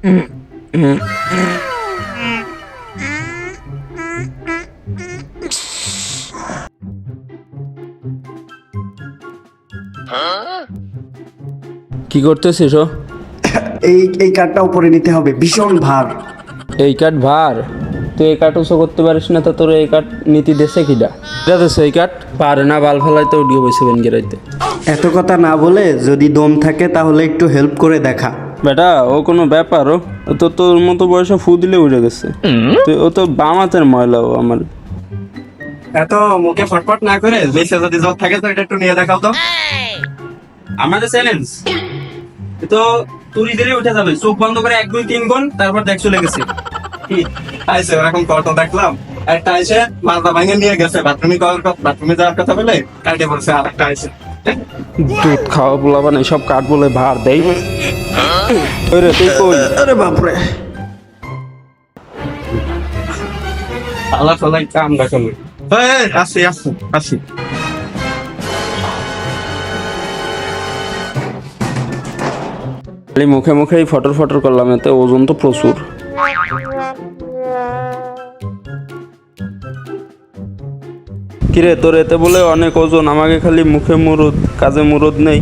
কি করতেছিস? এই কাঠটা উপরে নিতে হবে, ভীষণ ভার। এই কাঠ ভার? তুই এই কাঠ উঁচু করতে পারিস না, তো তোর এই কাঠ নীতি দেশে কিডা দেশে? এই কাঠ পারে না বাল ফেলাইতে, উঠিয়ে বসে বেন গেরাইতে। এত কথা না বলে যদি দম থাকে তাহলে একটু হেল্প করে দেখা। বেটা ও কোনো ব্যাপার? ও তো তোর মতো বয়সে ফু দিলে উঠে গেছে। তুই ও তো বামাতের ময়লা। ও আমার এত মুখে ফটফট না করে বেশি যদি জোর থাকে তো এটা একটু নিয়ে দেখাও তো। আমাদের চ্যালেঞ্জ তো তুরি দিলে উঠে যাবে, চোখ বন্ধ করে 1 2 3 গুণ, তারপর দেখ চলে গেছে। আইসে এরকম কত দেখলাম, একটা আইসে মাথা ভাঙে নিয়ে গেছে বাথরুমে যাওয়ার কথা বলে কাটে পড়ছে, আর একটা আইসে দুধ খাওয়া বলাবা না, সব কাঠ বলে ভার দেয়। ওই রে তুই কই? আরে বাপরে, আল্লাহ সবাই কাম দেখুন। আসি আসি আসি। খালি মুখে মুখেই ফটর ফটর করলাম, এতে ওজন তো প্রচুর। কিরে তোর এতে বলে অনেক ওজন, আমাকে খালি মুখে মুরুদ, কাজে মুরুদ নেই।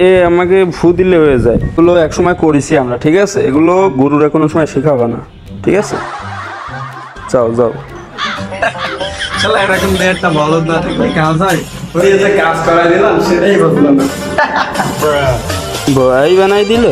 এ আমাকে ফু দিলে হয়ে যায়। এগুলো একসময় করেছি আমরা, ঠিক আছে? এগুলো গুরুরা কোনো সময় শেখাবে না, ঠিক আছে? যাও যাও। চলো এরকম একটা বলদ না থাকলে কাজ হয়, ওই যে কাজ করাই দিলাম সেটাই বুঝলাম না। ভাই বানাই দিল।